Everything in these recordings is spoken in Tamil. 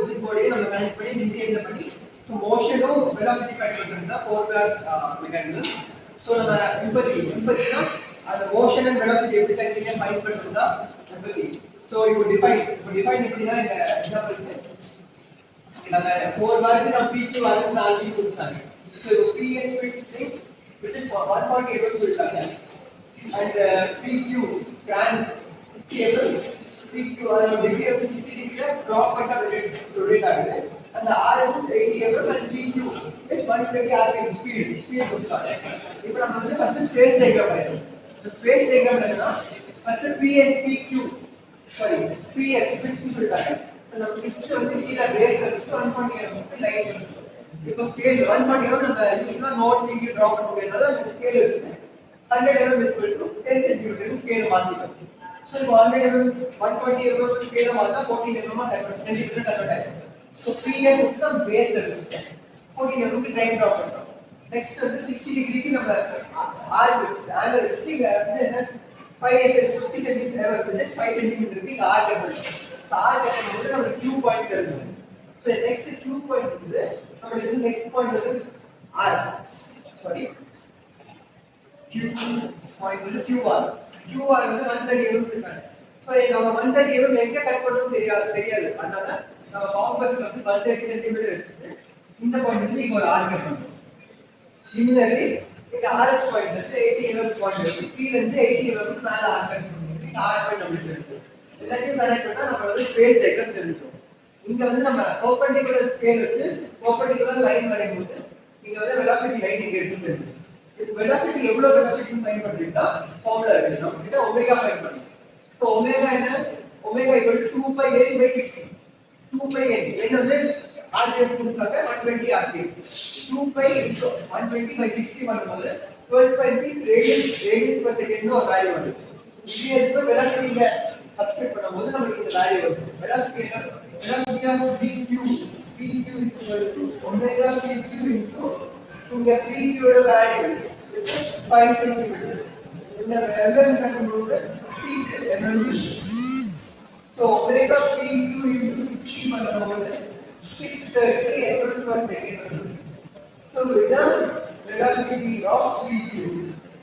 opposite body நம்ம கனெக்ட் பண்ணி இன்டிகிரேட் பண்ணி மோஷனும் வெலாசிட்டி ஃபேக்டர் இருந்தா ஃபோர்வேர் மெக்கானிசம். ஸோ நம்ம எம்பதினா அந்த மோஷன் அண்ட் வெலாசிட்டி எப்படி தனித்தனியா ஃபைண்ட் பண்றதா எம்பதி. ஸோ இப்போ டிஃபைன் எப்படின்னா இந்த எக்ஸாம்பிளுக்கு நம்ம 4 வாரத்துக்கு நம்ம PQ வாரத்துக்கு 4 P கொடுத்தாங்க. ஸோ இப்போ PS fixed thing which is 1.8 கொடுத்தாங்க and PQ crank cable PQ அதோட டிகிரி 60 டிகிரில கிளாக் வைஸா ரொட்டேட் ஆகுது. அந்த RS 80 mm and PQ is 120 rpm speed கொடுத்தாங்க. இப்போ நம்ம வந்து ஃபர்ஸ்ட் ஸ்பேஸ் டயகிராம் வரையணும். ஸ்பேஸ் டயகிராம் என்னன்னா ஃபர்ஸ்ட் PQ PS ஃபிக்ஸ் பண்ணிட்டாங்க. நம்ம ஃபிக்ஸ்ட் வந்து கீழ பேஸ் வச்சு 1.8 mm லைன். இப்போ ஸ்கேல் 1.8 mm நம்ம யூஸ்வலா நோட் நீங்க டிரா பண்ண முடியறதால நம்ம ஸ்கேல் வச்சு 100 mm is equal to 10 cm scale மாத்திட்டோம். சோ இப்போ 100 mm 120 mm ஸ்கேல் மாத்தா 14 mm சென்டிமீட்டர் கன்வர்ட் ஆயிடும். சோ PS வந்து பேஸ் இருக்கு 14 mm லைன் டிரா பண்றோம். நெக்ஸ்ட் வந்து 60 டிகிரிக்கு நம்ம ஆங்கிள் வச்சு இங்க வந்து என்ன 5 50 சென்டிமீட்டர் வந்து 5 சென்டிமீட்டருக்கு இங்க ஆர் கட் வந்து நம்ம Q பாயிண்ட் தெரியும். சோ நெக்ஸ்ட் Q பாயிண்ட் வந்து நமக்கு நெக்ஸ்ட் பாயிண்ட் வந்து ஆர் Q பாயிண்ட் வந்து QR வந்து 130 mm இருக்காங்க. சோ நம்ம 130 mm எங்க கட் பண்ணனும் தெரியாது. அதனால நம்ம காம்பஸ் வந்து 130 cm எடுத்து இந்த பாயிண்ட் வந்து இங்க ஒரு ஆர் கட் பண்ணனும். சிமிலர்லி இந்த RS பாயிண்ட் வந்து 80 mm பாயிண்ட் இருக்கு. C ல இருந்து 80 mm மேல ஆர் கட் பண்ணனும். இந்த ஆர் பாயிண்ட் நமக்கு இருக்கு. எல்லாத்தையும் கனெக்ட் பண்ணா நம்ம வந்து ஸ்பேஸ் டயகிராம் தெரிஞ்சுக்கும். இங்க வந்து நம்ம பெர்பெண்டிகுலர் ஸ்கேல் வச்சு பெர்பெண்டிகுலர் லைன் வரையும்போது இங்க வந்து வெலாசிட்டி லைன் இங்க இருக்கு. இப்போ வெலாசிட்டி எவ்வளவு வெலாசிட்டி ஃபைண்ட் பண்றீங்களா ஃபார்முலா இருக்கு. நம்ம கிட்ட ஒமேகா ஃபைண்ட் பண்ணனும். சோ ஒமேகா என்ன? Omega = 2πn/60. 2πn என்ன வந்து rpm கொடுத்தாங்க 120 rpm. 2π × 120/60 பண்ணும்போது 12.6 radians per second னு ஒரு வேல்யூ வருது. இது எப்ப வெலாசிட்டில சப்ஸ்டிட் பண்ணும்போது நமக்கு இந்த வேல்யூ வரும். வெலாசிட்டி என்ன? velocity of PQ is equal to omega PQ into PQ ஓட வேல்யூ 5 cm. இந்த mm கண்டுபிடிச்சது mm. So omega PQ into 60 பண்ணும்போது 630 mm per second. So இதுதான் velocity of PQ.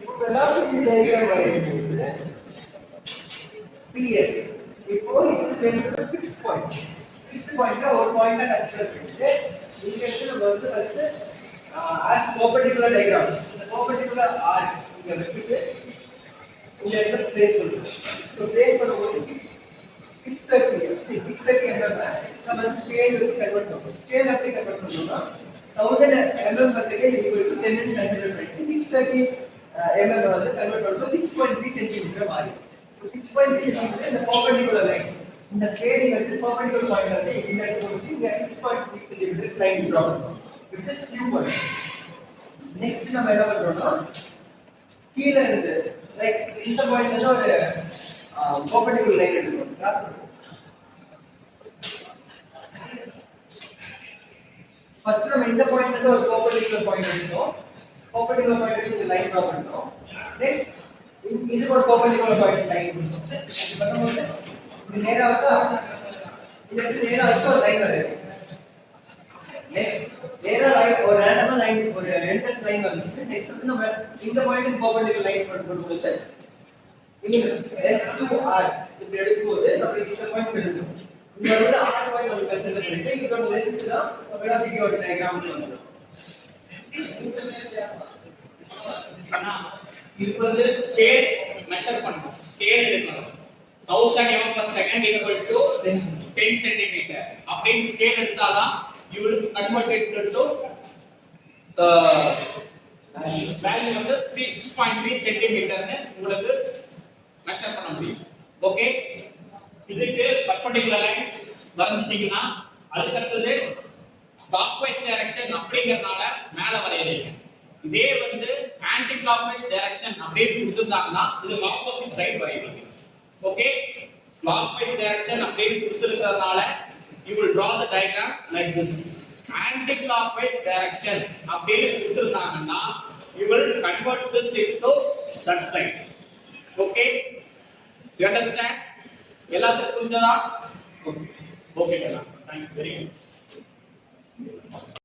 இப்போ velocity diagram வரையும்போது PS இப்போ இது ஃபிக்ஸ் பாயிண்ட். ஃபிக்ஸ் பாயிண்ட்ல ஒரு பாயிண்ட கன்சிடர் பண்ணிட்டு இங்க இருந்து நம்ம வந்து ஃபர்ஸ்ட் as perpendicular diagram இந்த perpendicular R இங்க வச்சிட்டு இந்த இடத்துல பிளேஸ் பண்ணுவோம். சோ பிளேஸ் பண்ணும்போது 630 என்னன்னா நம்ம ஸ்கேல் வச்சு கன்வர்ட் பண்ணுவோம். ஸ்கேல் எப்படி கன்வர்ட் பண்ணுவோம்னா 1000 mm per second equal to 10 ன்னு கன்சிடர் பண்ணி 630 mm வந்து கன்வர்ட் பண்ணும்போது 6.3 cm மாறி. 6.3 cm இந்த perpendicular line. இந்த ஸ்கேலிங் வந்து perpendicular point வந்து இந்த இடத்துல இங்க 6.3 cm லைன் டிரா பண்ணுவோம். which is Q point. Next நம்ம என்ன பண்றோம்னா கீழ இருந்து லைக் இந்த பாயிண்ட்ல இருந்து ஒரு perpendicular லைன் எடுக்கிறோம். டிரா பண்ணுவோம். ஃபர்ஸ்ட் நம்ம இந்த பாயிண்ட்ல இருந்து ஒரு perpendicular point எடுத்தோம். perpendicular point எடுத்து இந்த லைன் டிரா பண்ணோம். நெக்ஸ்ட் இது ஒரு perpendicular point லைன் எடுத்தோம். இது பண்ணும்போது இது நேரா வந்தா இது நேரா வச்சு ஒரு லைன் வரையும். நெக்ஸ்ட் நேரா லைன் ஒரு ரேண்டமா லைன் ஒரு எண்டலெஸ் லைன் வந்துச்சு. நெக்ஸ்ட் வந்து நம்ம இந்த பாயிண்ட் இஸ் perpendicular லைன் பண்ணும்போது இங்க S2R இப்படி எடுக்கும்போது நம்ம இந்த பாயிண்ட் எடுக்கணும். இங்க வந்து R பாயிண்ட் நம்ம கன்சிடர் பண்ணிட்டு இதோட லென்த் தான் velocity ஓட டயகிராம் பண்ணுவோம். இப்போ வந்து ஸ்கேல் மெஷர் பண்ணனும். ஸ்கேல் எடுக்கணும். 1000 mm per second equal to 10 cm. அப்படின்னு scale எடுத்தாதான் you will convert it to value வந்து 6.3 cm ன்னு உங்களுக்கு மெஷர் பண்ண முடியும். ஓகே, இதுக்கு perpendicular லைன் வரைஞ்சிட்டீங்கன்னா அதுக்கு அடுத்து clockwise direction அப்படிங்கறனால மேல வரையறீங்க. இதே வந்து ஆன்டி clockwise direction அப்படியே கொடுத்திருந்தாங்கன்னா இது ஆப்போசிட் சைடு வரைவீங்க. ஓகே, clockwise direction அப்படியே கொடுத்திருக்கிறதுனால you will draw the diagram like this. Anti clockwise direction அப்படியே கொடுத்திருந்தாங்கன்னா you will convert this into that side. Okay, you understand? எல்லாத்துக்கும் புரிஞ்சதா? Okay, okay. Very good